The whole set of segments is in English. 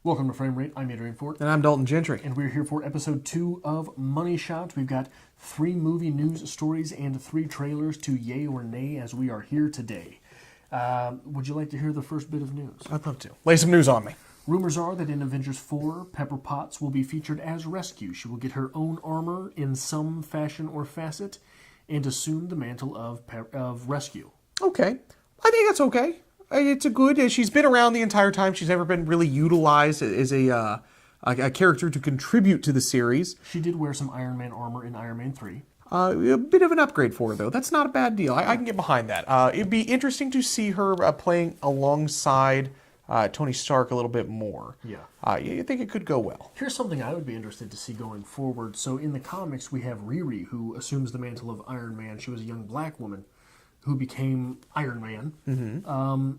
Welcome to Frame Rate. I'm Adrian Fort. And I'm Dalton Gentry. And we're here for episode 2 of Money Shots. We've got 3 movie news stories and 3 trailers to yay or nay as we are here today. Would you like to hear the first bit of news? I'd love to. Lay some news on me. Rumors are that in Avengers 4, Pepper Potts will be featured as Rescue. She will get her own armor in some fashion or facet and assume the mantle of Rescue. Okay. I think that's okay. It's a good... She's been around the entire time. She's never been really utilized as a character to contribute to the series. She did wear some Iron Man armor in Iron Man 3. A bit of an upgrade for her, though. That's not a bad deal. I can get behind that. It'd be interesting to see her playing alongside Tony Stark a little bit more. Yeah. You think it could go well. Here's something I would be interested to see going forward. So in the comics, we have Riri, who assumes the mantle of Iron Man. She was a young black woman who became Iron Man. Mm-hmm.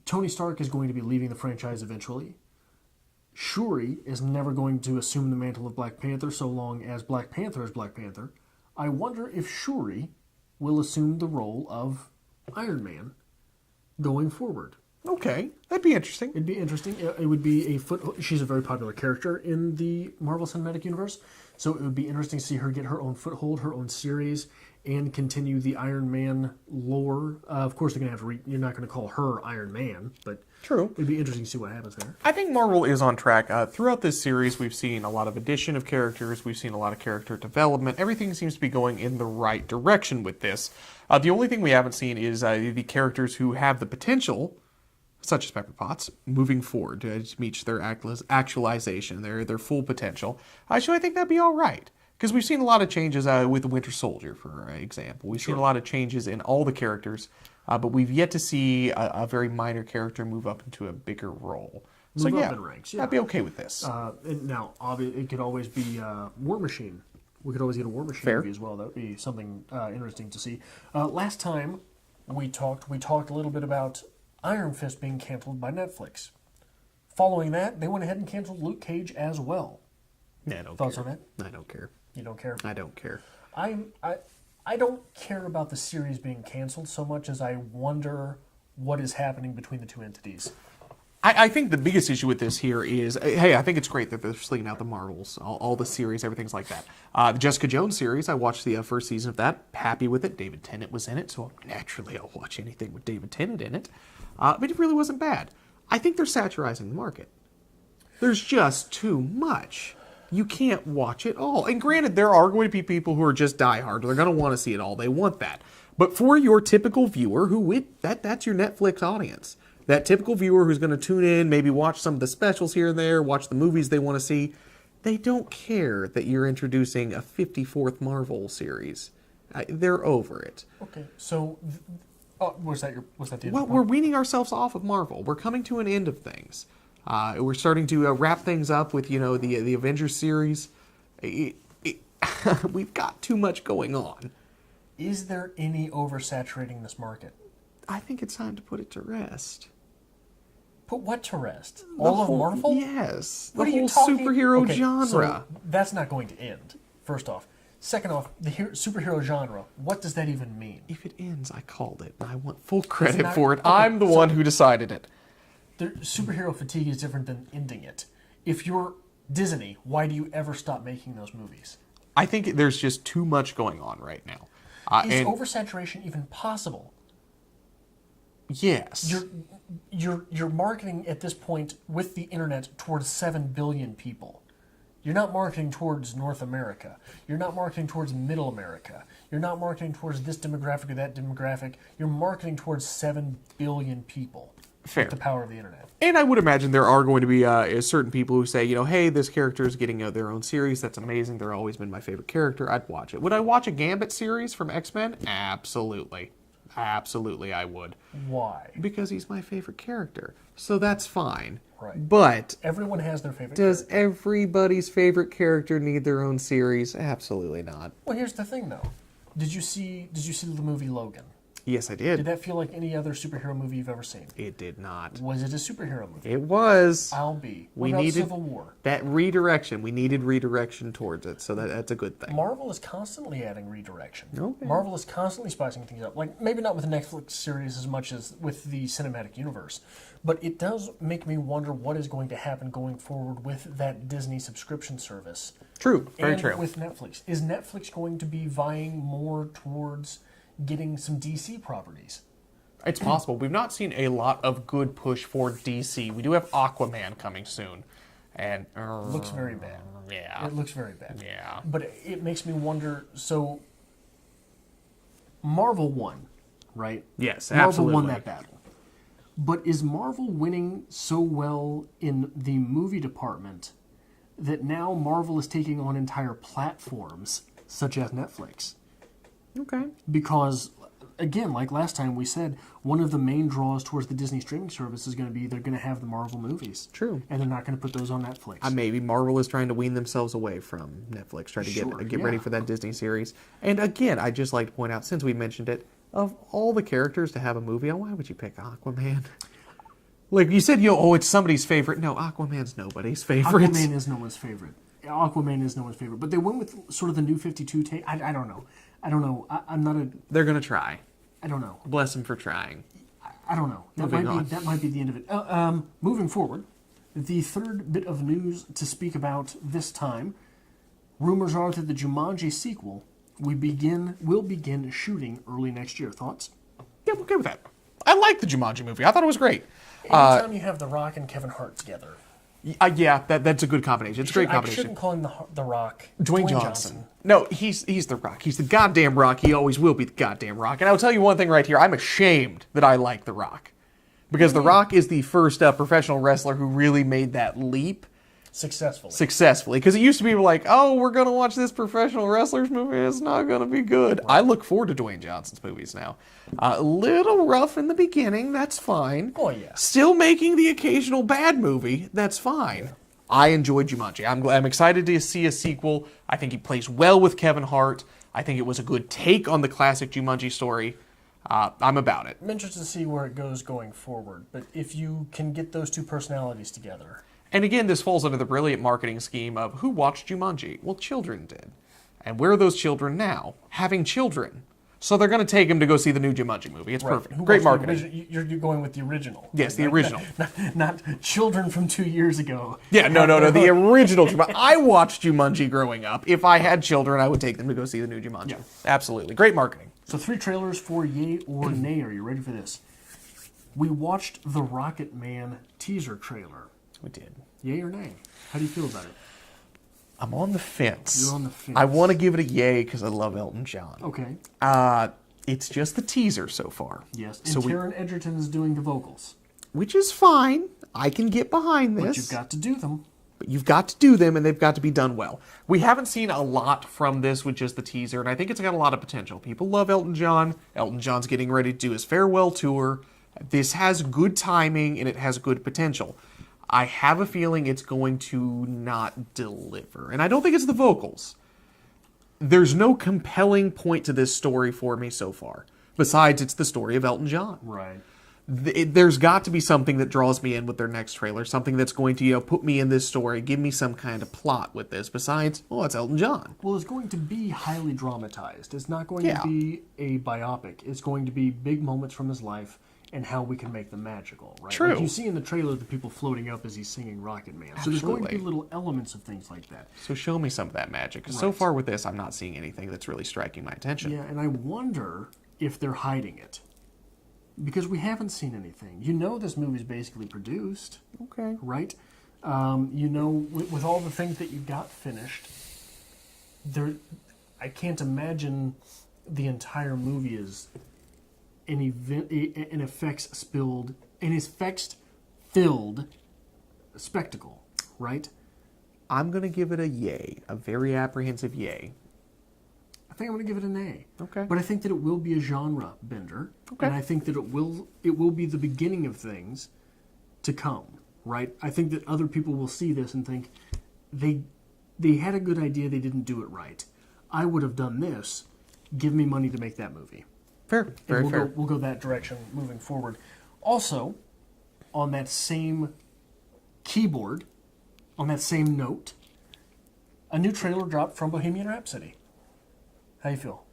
Tony Stark is going to be leaving the franchise eventually. Shuri is never going to assume the mantle of Black Panther so long as Black Panther is Black Panther. I wonder if Shuri will assume the role of Iron Man going forward. Okay, that'd be interesting. It'd be interesting. It would be she's a very popular character in the Marvel Cinematic Universe, so it would be interesting to see her get her own foothold, her own series, and continue the Iron Man lore. Of course, they're going to have you're not going to call her Iron Man, but true. It'd be interesting to see what happens there. I think Marvel is on track. Throughout this series, we've seen a lot of addition of characters. We've seen a lot of character development. Everything seems to be going in the right direction with this. The only thing we haven't seen is the characters who have the potential, such as Pepper Potts, moving forward to reach their actualization, their full potential. So I think that'd be all right. Because we've seen a lot of changes with the Winter Soldier, for example. We've seen a lot of changes in all the characters, but we've yet to see a very minor character move up into a bigger role. Move up in ranks, yeah. I'd be okay with this. And now, it could always be War Machine. We could always get a War Machine movie as well. That would be something interesting to see. Last time we talked a little bit about Iron Fist being canceled by Netflix. Following that, they went ahead and canceled Luke Cage as well. Yeah, I don't Thoughts care. on that? I don't care. You don't care? I don't care. I don't care about the series being canceled so much as I wonder what is happening between the two entities. I think the biggest issue with this here is, hey, I think it's great that they're slinging out the Marvels, all the series, everything's like that. The Jessica Jones series, I watched the first season of that, happy with it. David Tennant was in it, so naturally I'll watch anything with David Tennant in it. But it really wasn't bad. I think they're satirizing the market. There's just too much. You can't watch it all. And granted, there are going to be people who are just diehard. They're going to want to see it all. They want that. But for your typical viewer, that's your Netflix audience. That typical viewer who's going to tune in, maybe watch some of the specials here and there, watch the movies they want to see, they don't care that you're introducing a 54th Marvel series. They're over it. Okay, so was that the end? Well, we're weaning ourselves off of Marvel. We're coming to an end of things. We're starting to wrap things up with, the Avengers series. We've got too much going on. Is there any oversaturating this market? I think it's time to put it to rest. Put what to rest? All of Marvel? Yes. What the are you whole talking? superhero Okay, genre. So that's not going to end, first off. Second off, the superhero genre, what does that even mean? If it ends, I called it. I want full credit not, for it. okay, I'm the one who decided it. Superhero fatigue is different than ending it. If you're Disney, why do you ever stop making those movies? I think there's just too much going on right now. Is oversaturation even possible? Yes. You're marketing at this point with the internet towards 7 billion people. You're not marketing towards North America. You're not marketing towards Middle America. You're not marketing towards this demographic or that demographic. You're marketing towards 7 billion people. Fair. With the power of the internet. And I would imagine there are going to be certain people who say, hey, this character is getting their own series. That's amazing. They're always been my favorite character. I'd watch it. Would I watch a Gambit series from X-Men? Absolutely. Absolutely, I would. Why? Because he's my favorite character. So that's fine. Right. But everyone has their favorite does character. Everybody's favorite character need their own series? Absolutely not. Well, here's the thing, though. Did you see the movie Logan? Yes, I did. Did that feel like any other superhero movie you've ever seen? It did not. Was it a superhero movie? It was. I'll be. What We about needed Civil War? that redirection. We needed redirection towards it, so that's a good thing. Marvel is constantly adding redirection. Okay. Marvel is constantly spicing things up. Like, maybe not with the Netflix series as much as with the cinematic universe. But it does make me wonder what is going to happen going forward with that Disney subscription service. True. Very and true. with Netflix. Is Netflix going to be vying more towards getting some DC properties? It's possible. We've not seen a lot of good push for DC. We do have Aquaman coming soon. And Looks very bad. Yeah. It looks very bad. Yeah. But it makes me wonder, so Marvel won, right? Yes, Marvel absolutely. won that battle. But is Marvel winning so well in the movie department that now Marvel is taking on entire platforms such as Netflix? Okay. Because, again, like last time we said, one of the main draws towards the Disney streaming service is going to be they're going to have the Marvel movies. True. And they're not going to put those on Netflix. Maybe Marvel is trying to wean themselves away from Netflix, trying to get ready for that Disney series. And again, I'd just like to point out, since we mentioned it, of all the characters to have a movie on, why would you pick Aquaman? Like you said, it's somebody's favorite. No, Aquaman's nobody's favorite. Aquaman is no one's favorite. Aquaman is no one's favorite. But they went with sort of the new 52 take. I don't know. I'm not a... They're going to try. I don't know. Bless them for trying. I don't know. That might be the end of it. Moving forward, the third bit of news to speak about this time. Rumors are that the Jumanji sequel will begin shooting early next year. Thoughts? Yeah, I'm okay with that. I like the Jumanji movie. I thought it was great. Anytime you have The Rock and Kevin Hart together. Yeah, that's a good combination. It's a great combination. I shouldn't call him The Rock. Dwayne Johnson. No, he's The Rock. He's the goddamn Rock. He always will be the goddamn Rock. And I'll tell you one thing right here. I'm ashamed that I like The Rock. Because The Rock is the first professional wrestler who really made that leap. Successfully. Because it used to be like, oh, we're going to watch this professional wrestlers movie. It's not going to be good. Right. I look forward to Dwayne Johnson's movies now. A little rough in the beginning. That's fine. Oh, yeah. Still making the occasional bad movie. That's fine. Yeah. I enjoyed Jumanji. I'm excited to see a sequel. I think he plays well with Kevin Hart. I think it was a good take on the classic Jumanji story. I'm about it. I'm interested to see where it goes going forward. But if you can get those two personalities together... And again, this falls under the brilliant marketing scheme of who watched Jumanji? Well, children did. And where are those children now? Having children. So they're going to take them to go see the new Jumanji movie. It's perfect. Great marketing. You're going with the original. Yes, the original. Not children from 2 years ago. Yeah, no. The original Jumanji. I watched Jumanji growing up. If I had children, I would take them to go see the new Jumanji. Yeah. Absolutely. Great marketing. So 3 trailers for yay or nay. Are you ready for this? We watched the Rocket Man teaser trailer. We did. Yay or nay? How do you feel about it? I'm on the fence. You're on the fence. I want to give it a yay because I love Elton John. Okay. It's just the teaser so far. Yes, and Taron Egerton is doing the vocals. Which is fine. I can get behind this. But you've got to do them. But you've got to do them, and they've got to be done well. We haven't seen a lot from this with just the teaser, and I think it's got a lot of potential. People love Elton John. Elton John's getting ready to do his farewell tour. This has good timing, and it has good potential. I have a feeling it's going to not deliver. And I don't think it's the vocals. There's no compelling point to this story for me so far. Besides, it's the story of Elton John. Right. There's got to be something that draws me in with their next trailer. Something that's going to, put me in this story. Give me some kind of plot with this. Besides, it's Elton John. Well, it's going to be highly dramatized. It's not going to be a biopic. It's going to be big moments from his life and how we can make them magical, right? True. Like you see in the trailer the people floating up as he's singing Rocket Man. So there's going to be little elements of things like that. So show me some of that magic. Because so far with this, I'm not seeing anything that's really striking my attention. Yeah, and I wonder if they're hiding it. Because we haven't seen anything. This movie's basically produced. Okay. Right? With all the things that you got finished, I can't imagine the entire movie is an effects-filled spectacle, right? I'm going to give it a yay, a very apprehensive yay. I think I'm going to give it an A. Okay. But I think that it will be a genre bender. Okay. And I think that it will be the beginning of things to come, right? I think that other people will see this and think they had a good idea, they didn't do it right. I would have done this. Give me money to make that movie. Fair. Very and fair. we'll go that direction moving forward. Also, on that same keyboard, on that same note, a new trailer dropped from Bohemian Rhapsody. How you feel?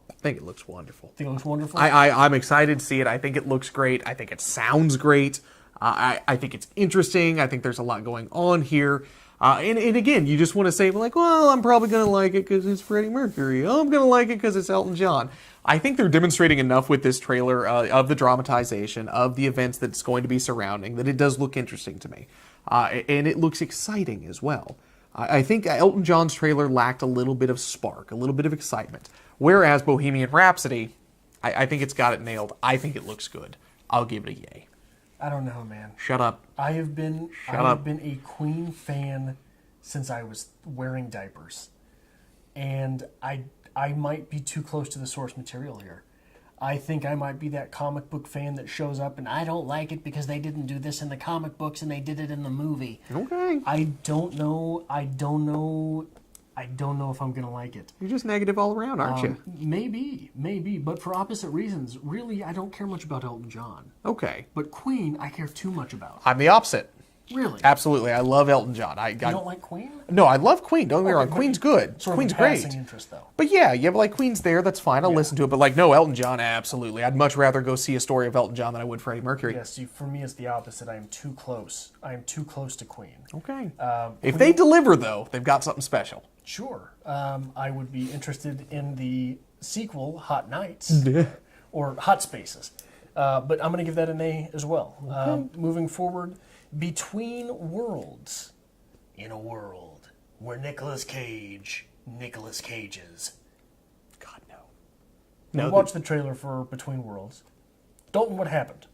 I think it looks wonderful. Think it looks wonderful? I'm excited to see it. I think it looks great. I think it sounds great. I think it's interesting. I think there's a lot going on here. And again, you just want to say, like, well, I'm probably going to like it because it's Freddie Mercury. Oh, I'm going to like it because it's Elton John. I think they're demonstrating enough with this trailer of the dramatization, of the events that's going to be surrounding, that it does look interesting to me. And it looks exciting as well. I think Elton John's trailer lacked a little bit of spark, a little bit of excitement. Whereas Bohemian Rhapsody, I think it's got it nailed. I think it looks good. I'll give it a yay. I don't know, man. Shut up. I have been a Queen fan since I was wearing diapers. And I might be too close to the source material here. I think I might be that comic book fan that shows up and I don't like it because they didn't do this in the comic books and they did it in the movie. Okay. I don't know if I'm going to like it. You're just negative all around, aren't you? Maybe. But for opposite reasons. Really, I don't care much about Elton John. Okay. But Queen, I care too much about. I'm the opposite. Really? Absolutely. I love Elton John. You don't like Queen? No, I love Queen. Don't get me wrong. Queen's good. Queen's great. Interest, though. But yeah, like Queen's there. That's fine. I'll listen to it. But like, no, Elton John, absolutely. I'd much rather go see a story of Elton John than I would Freddie Mercury. Yes, for me, it's the opposite. I am too close. I am too close to Queen. Okay. If they deliver, though, they've got something special. Sure. I would be interested in the sequel, Hot Nights, or Hot Spaces. But I'm going to give that an A as well. Okay. Moving forward, Between Worlds. In a world where Nicolas Cages. God, no. We watched the trailer for Between Worlds. Dalton, what happened?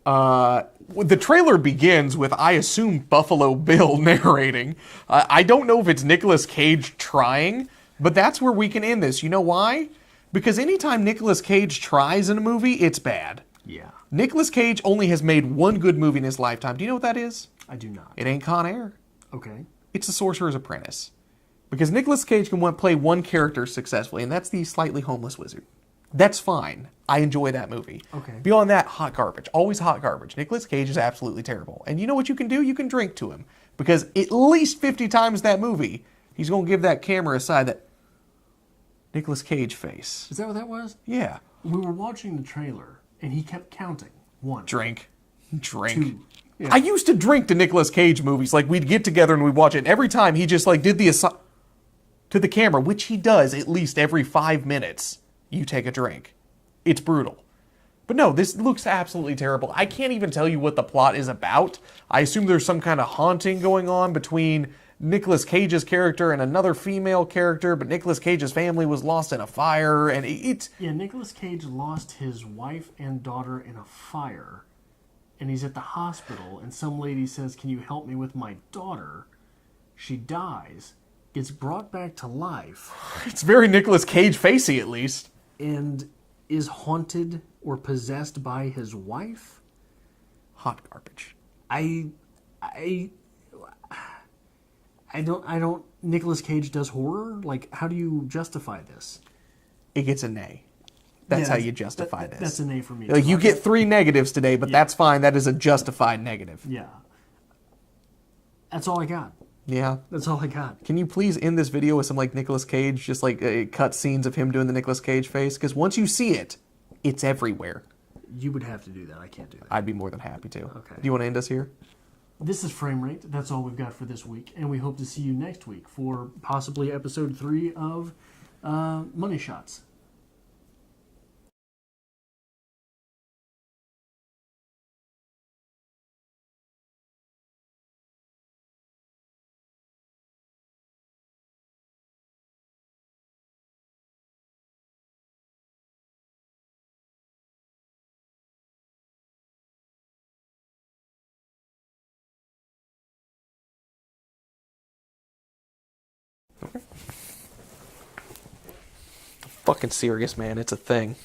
The trailer begins with, I assume, Buffalo Bill narrating. I don't know if it's Nicolas Cage trying, but that's where we can end this. You know why? Because anytime Nicolas Cage tries in a movie, it's bad. Yeah. Nicolas Cage only has made one good movie in his lifetime. Do you know what that is? I do not. It ain't Con Air. Okay. It's The Sorcerer's Apprentice. Because Nicolas Cage can play one character successfully, and that's the slightly homeless wizard. That's fine. I enjoy that movie. Okay. Beyond that, hot garbage. Always hot garbage. Nicolas Cage is absolutely terrible. And you know what you can do? You can drink to him. Because at least 50 times that movie, he's going to give that camera a side that Nicolas Cage face. Is that what that was? Yeah. We were watching the trailer, and he kept counting. 1. Drink. 2. Yeah. I used to drink to Nicolas Cage movies. Like, we'd get together and we'd watch it. And every time he just, like, did the to the camera, which he does at least every 5 minutes, you take a drink. It's brutal. But no, this looks absolutely terrible. I can't even tell you what the plot is about. I assume there's some kind of haunting going on between Nicolas Cage's character and another female character, but Nicolas Cage's family was lost in a fire, and it's... Yeah, Nicolas Cage lost his wife and daughter in a fire, and he's at the hospital, and some lady says, "Can you help me with my daughter?" She dies, gets brought back to life. It's very Nicolas Cage facey, at least. And is haunted or possessed by his wife. Hot garbage. I don't. Nicolas Cage does horror. Like, how do you justify this? It gets an A. That's how you justify this. That's an A for me. Like, you get 3 negatives today, but that's fine. That is a justified negative. Yeah. That's all I got. Yeah. That's all I got. Can you please end this video with some, like, Nicolas Cage, just, like, cut scenes of him doing the Nicolas Cage face? Because once you see it, it's everywhere. You would have to do that. I can't do that. I'd be more than happy to. Okay. Do you want to end us here? This is Frame Rate. That's all we've got for this week. And we hope to see you next week for possibly episode 3 of Money Shots. Fucking serious, man. It's a thing.